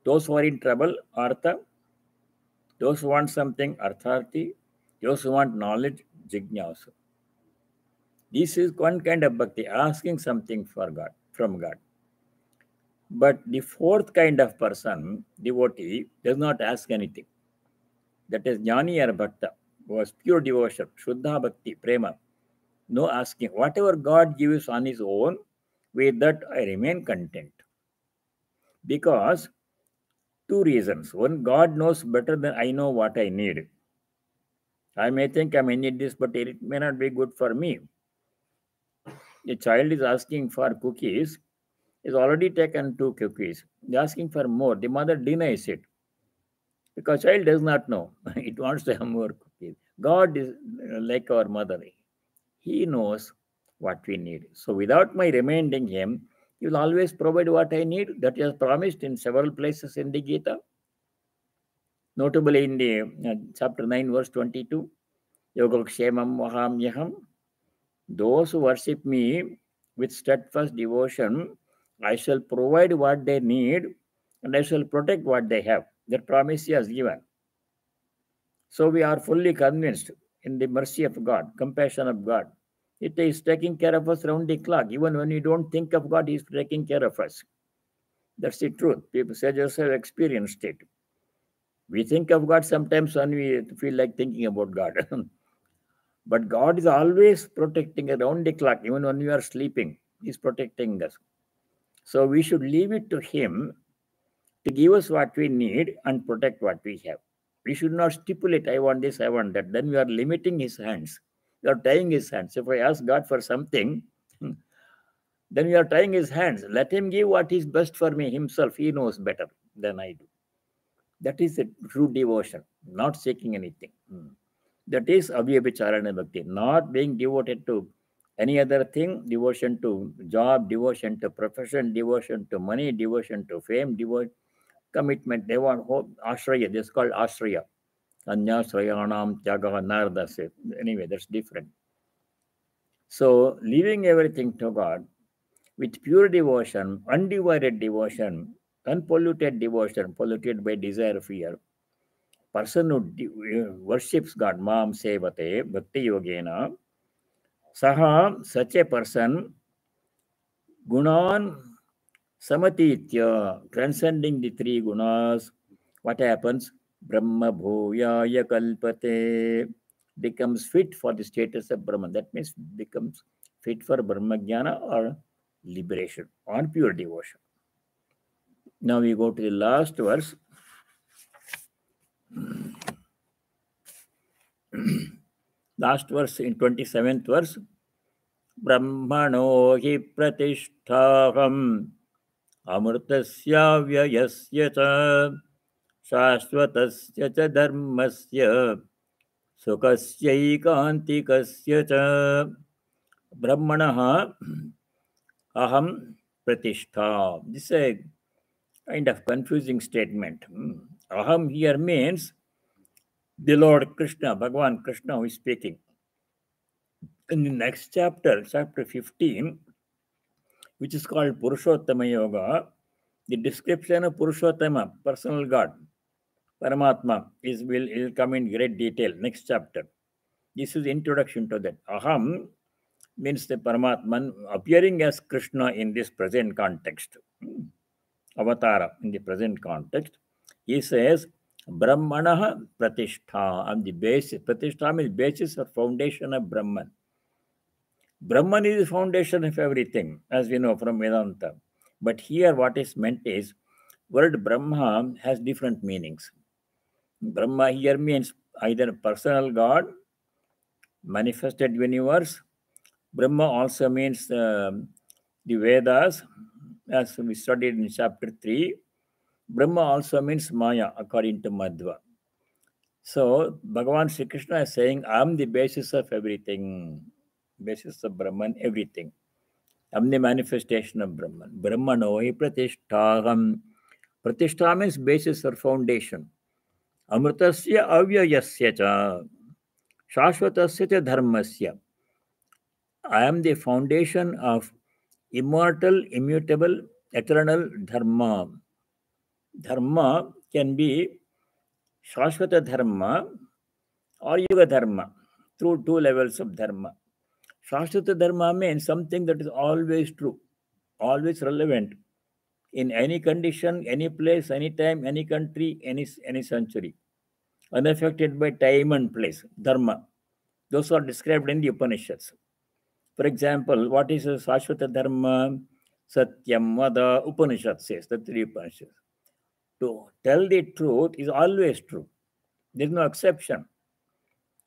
Those who are in trouble, artha. Those who want something, artharthi. Those who want knowledge, jignasa. This is one kind of bhakti, asking something for God, from God. But the fourth kind of person, devotee, does not ask anything. That is jnani or bhakta, was pure devotion, shuddha bhakti, prema. No asking. Whatever God gives on his own, with that I remain content. Because two reasons. One, God knows better than I know what I need. I may think I may need this, but it may not be good for me. A child is asking for cookies, is already taken 2 cookies. They're asking for more. The mother denies it because child does not know. It wants to have more cookies. God is like our mother. He knows what we need. So without my reminding him, he will always provide what I need. That he has promised in several places in the Gita. Notably in the chapter 9, verse 22, Yogakshemam Vaham Yaham. Those who worship me with steadfast devotion, I shall provide what they need and I shall protect what they have. That promise he has given. So we are fully convinced in the mercy of God, compassion of God. It is taking care of us round the clock. Even when we don't think of God, he is taking care of us. That's the truth. People sages have experienced it. We think of God sometimes when we feel like thinking about God. But God is always protecting around the clock, even when we are sleeping. He's protecting us. So we should leave it to him to give us what we need and protect what we have. We should not stipulate, I want this, I want that. Then we are limiting his hands. We are tying his hands. If I ask God for something, then we are tying his hands. Let him give what is best for me himself. He knows better than I do. That is a true devotion, not seeking anything. That is avyabhicharana bhakti, not being devoted to any other thing, devotion to job, devotion to profession, devotion to money, devotion to fame, devotion, commitment. They want hope, ashraya. This is called ashraya. Anya shrayanam tyagaha nardase. Anyway, that's different. So, leaving everything to God with pure devotion, undivided devotion, unpolluted devotion, polluted by desire, fear. Person who worships God, Mam Sevate, Bhakti Yogena, Saha, such a person, Gunan Samatitya, transcending the 3 gunas, what happens? Brahma Bhuyaya Kalpate, becomes fit for the status of Brahman. That means becomes fit for Brahma Jnana or liberation on pure devotion. Now we go to the last verse. Last verse in 27th verse. Brahmano hi pratishthaham amritasya vyayasya cha shashvatasya cha dharmasya sukasya cha brahmanaha aham pratishtha. This is a kind of confusing statement. Aham here means the Lord Krishna, Bhagavan Krishna who is speaking. In the next chapter, chapter 15, which is called Purushottama Yoga, the description of Purushottama, personal God, Paramatma, will come in great detail. Next chapter. This is introduction to that. Aham means the Paramatman appearing as Krishna in this present context. Avatara in the present context. He says, Brahmanaha Pratishtha. And the basis, Pratishtha means basis or foundation of Brahman. Brahman is the foundation of everything, as we know from Vedanta. But here what is meant is, word Brahma has different meanings. Brahma here means either personal God, manifested universe. Brahma also means the Vedas, as we studied in chapter 3. Brahma also means Maya, according to Madhva. So, Bhagavan Sri Krishna is saying, I am the basis of everything. Basis of Brahman, everything. I am the manifestation of Brahman. Brahmano hi pratishtaham. Pratishtha means basis or foundation. Amritasya avyayasya cha. Shashvatasya cha dharmasya. I am the foundation of immortal, immutable, eternal dharma. Dharma can be Shashvata dharma or Yuga dharma through two levels of dharma. Shashvata dharma means something that is always true, always relevant in any condition, any place, any time, any country, any century, unaffected by time and place. Dharma. Those are described in the Upanishads. For example, what is a Shashvata dharma? Satyam Vada Upanishad says, the three Upanishads. To tell the truth is always true. There is no exception.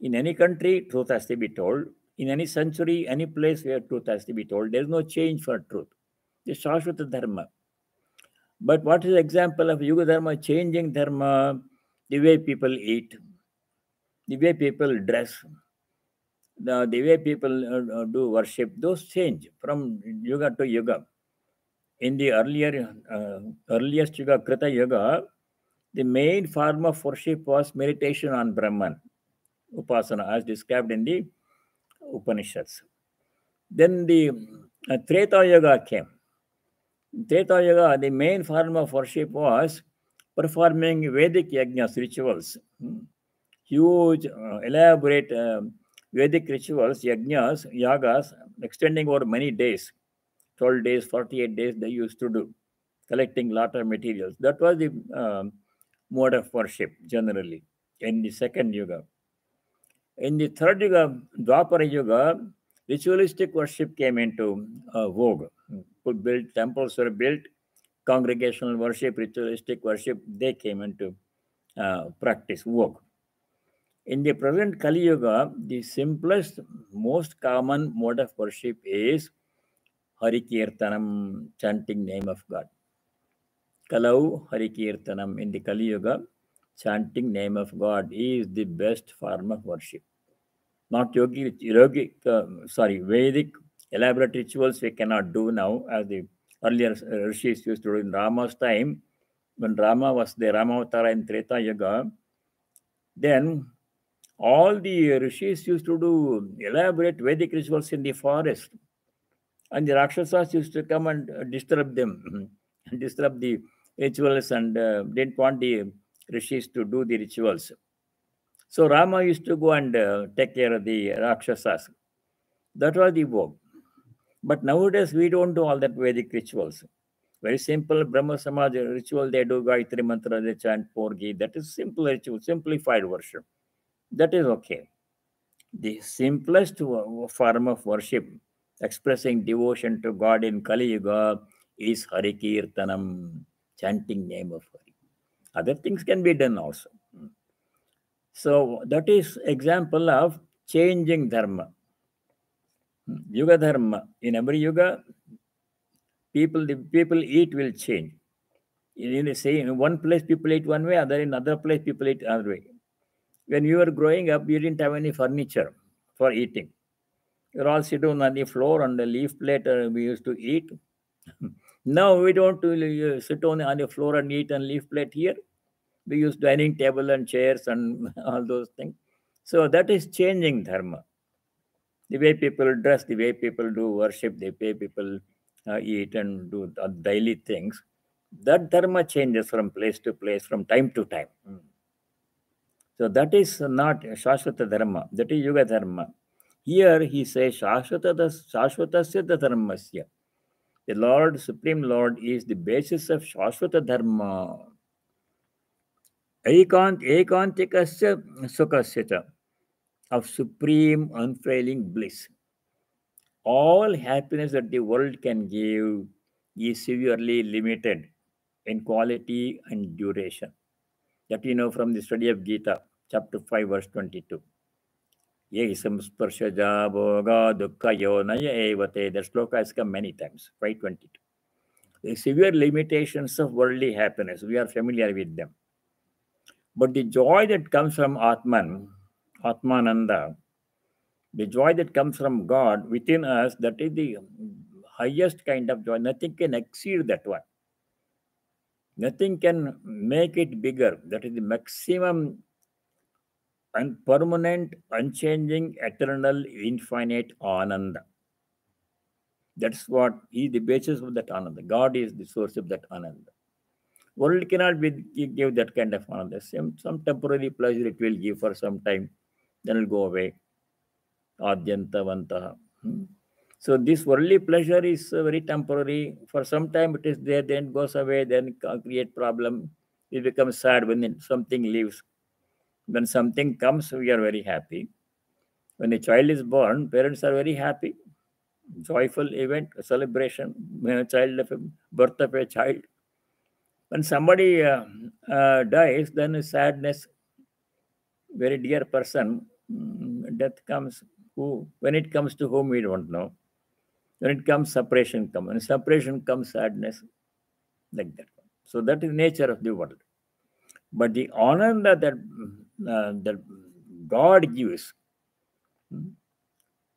In any country, truth has to be told. In any century, any place where truth has to be told, there is no change for truth. It's Shashvata dharma. But what is the example of Yuga dharma changing dharma? The way people eat, the way people dress, the way people do worship, those change from yuga to yuga. In the earliest yuga, Krita Yuga, the main form of worship was meditation on Brahman, Upasana, as described in the Upanishads. Then the Treta Yuga came. Treta Yuga, the main form of worship was performing Vedic yajnas, rituals. Huge, elaborate Vedic rituals, yajnas, yagas, extending over many days, 12 days, 48 days, they used to do, collecting lot of materials. That was the mode of worship generally in the second yuga. In the third yuga, Dwapara Yuga, ritualistic worship came into vogue. Built temples were built, congregational worship, ritualistic worship, they came into practice, vogue. In the present Kali Yuga, the simplest, most common mode of worship is Hari Kirtanam, chanting name of God. Kalau Hari Kirtanam in the Kali Yuga, chanting name of God is the best form of worship. Not Vedic elaborate rituals we cannot do now, as the earlier rishis used to do in Rama's time. When Rama was the Ramavatara in Treta Yuga, then all the rishis used to do elaborate Vedic rituals in the forest. And the Rakshasas used to come and disturb them, disturb the rituals, and didn't want the rishis to do the rituals. So Rama used to go and take care of the Rakshasas. That was the vogue. But nowadays we don't do all that Vedic rituals. Very simple Brahma Samaj ritual, they do Gayatri Mantra, they chant Porgi. That is simple ritual, simplified version. That is okay. The simplest form of worship, expressing devotion to God in Kali Yuga, is Hari Kirtanam, chanting name of Hari. Other things can be done also. So that is example of changing dharma. Yuga dharma. In every yuga, the people eat will change. In one place people eat one way, other in other place people eat other way. When you were growing up, you didn't have any furniture for eating. You're all sitting on the floor on the leaf plate we used to eat. Now we don't sit on the floor and eat on leaf plate here. We use dining table and chairs and all those things. So that is changing dharma. The way people dress, the way people do worship, the way people eat and do daily things. That dharma changes from place to place, from time to time. So that is not Shashvata dharma. That is Yuga dharma. Here he says Shashvatasya dharmasya. The Lord, Supreme Lord, is the basis of Shashvata dharma. Ekantikasya sukasya cha, of supreme unfailing bliss. All happiness that the world can give is severely limited in quality and duration. That you know from the study of Gita, chapter 5, verse 22. Ye samsparshaja bhoga dukkha yonaya evate. That sloka has come many times, 522. The severe limitations of worldly happiness, we are familiar with them. But the joy that comes from Atmananda, the joy that comes from God within us, that is the highest kind of joy. Nothing can exceed that one. Nothing can make it bigger. That is the maximum and permanent, unchanging, eternal, infinite Ananda. That's what is the basis of that Ananda. God is the source of that Ananda. World cannot give that kind of Ananda. Some temporary pleasure it will give for some time, then it will go away. Adyantavantaha. So this worldly pleasure is very temporary. For some time it is there, then goes away, then create problem. We become sad when something leaves. When something comes, we are very happy. When a child is born, parents are very happy. Joyful event, a celebration, when a child of a birth of a child. When somebody dies, then a sadness, very dear person, death comes. Who, when it comes to whom we don't know. When it comes, separation comes. When separation comes, sadness, like that. So that is nature of the world. But the honor that God gives,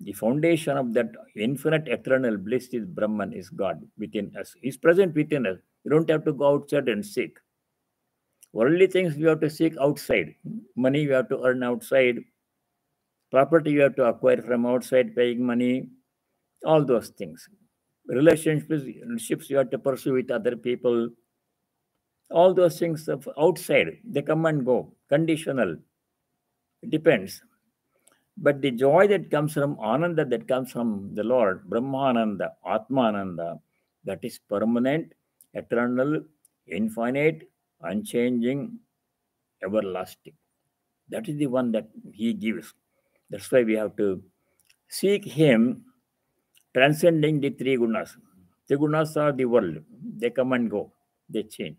the foundation of that infinite eternal bliss is Brahman, is God within us. He's present within us. You don't have to go outside and seek. Worldly things we have to seek outside. Money we have to earn outside. Property you have to acquire from outside, paying money. All those things. Relationships you have to pursue with other people. All those things of outside, they come and go. Conditional. It depends. But the joy that comes from Ananda, that comes from the Lord, Brahmananda, Atmananda, that is permanent, eternal, infinite, unchanging, everlasting. That is the one that He gives. That's why we have to seek Him, transcending the three gunas. The gunas are the world. They come and go. They change.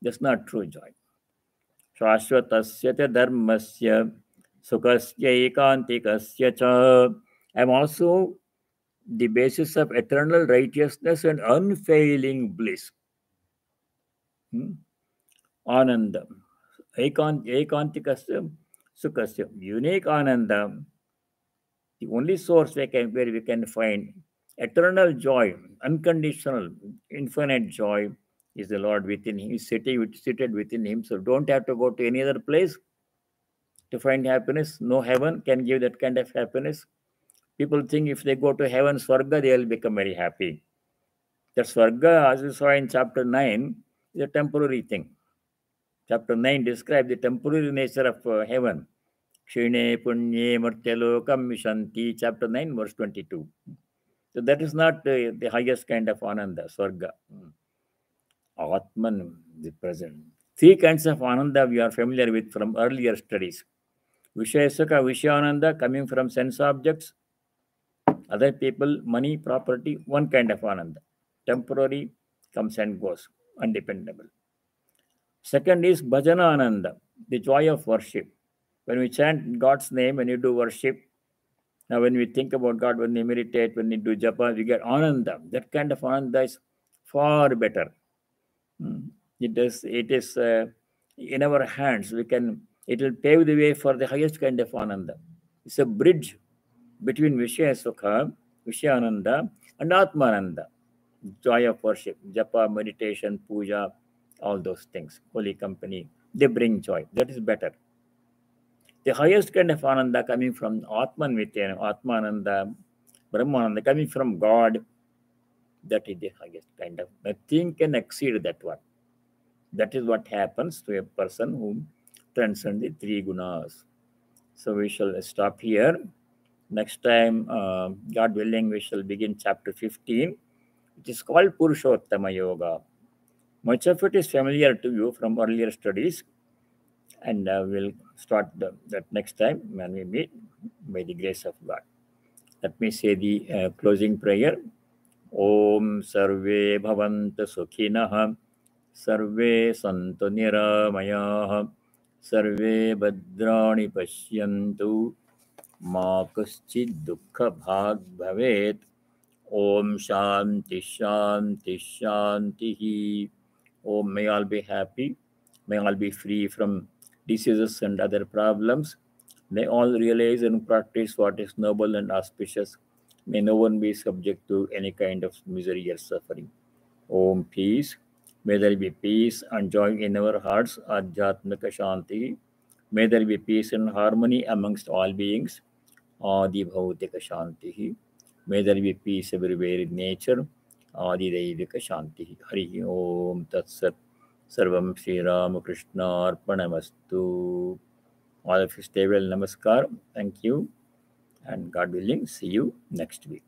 That's not true joy. Shashvatasya te dharmasya sukasya ekantikasya cha. I'm also the basis of eternal righteousness and unfailing bliss. Ananda. Ekantikasya sukasya. Unique Ananda. The only source where we can find eternal joy, unconditional, infinite joy is the Lord within Him. He's seated within Him. So don't have to go to any other place to find happiness. No heaven can give that kind of happiness. People think if they go to heaven, Swarga, they will become very happy. That Swarga, as we saw in chapter 9, is a temporary thing. Chapter 9 describes the temporary nature of heaven. Kshine punye martyalokam mishanti, chapter 9, verse 22. So that is not the highest kind of ananda, Swarga. Atman, the present. Three kinds of ananda we are familiar with from earlier studies. Vishayasaka, Vishayananda, coming from sense objects, other people, money, property, one kind of ananda. Temporary, comes and goes, undependable. Second is bhajana ananda, the joy of worship. When we chant God's name, when you do worship, now when we think about God, when we meditate, when we do japa, we get ananda. That kind of ananda is far better. It is in our hands. It will pave the way for the highest kind of ananda. It's a bridge between Vishaya Sukha, Vishayananda, and Atmananda. Joy of worship, japa, meditation, puja, all those things, holy company, they bring joy. That is better. The highest kind of ananda coming from Atman within, Atmananda, Brahmananda, coming from God, that is the highest kind of. Nothing can exceed that one. That is what happens to a person who transcends the three gunas. So we shall stop here. Next time, God willing, we shall begin chapter 15. It is called Purushottama Yoga. Much of it is familiar to you from earlier studies, and we'll start that next time when we meet by the grace of God. Let me say the closing prayer. Om Sarve Bhavanta Sukhinah, Sarve Santu Niramayah, Sarve Bhadrani Pashyantu, Ma Kaschid Dukkha Bhag Bhavet. Om Shanti Shanti Shanti. Om, may all be happy. May all be free from diseases and other problems. May all realize and practice what is noble and auspicious. May no one be subject to any kind of misery or suffering. Om, peace. May there be peace and joy in our hearts. Adhyatmika Shanti. May there be peace and harmony amongst all beings. Adi Bhautika Shanti. May there be peace everywhere in nature. Adi Daivika Shanti. Hari Om Tat Sat. Sarvam Sri Ramakrishna Arpanamastu. All of you stay well. Namaskar. Thank you. And God willing, see you next week.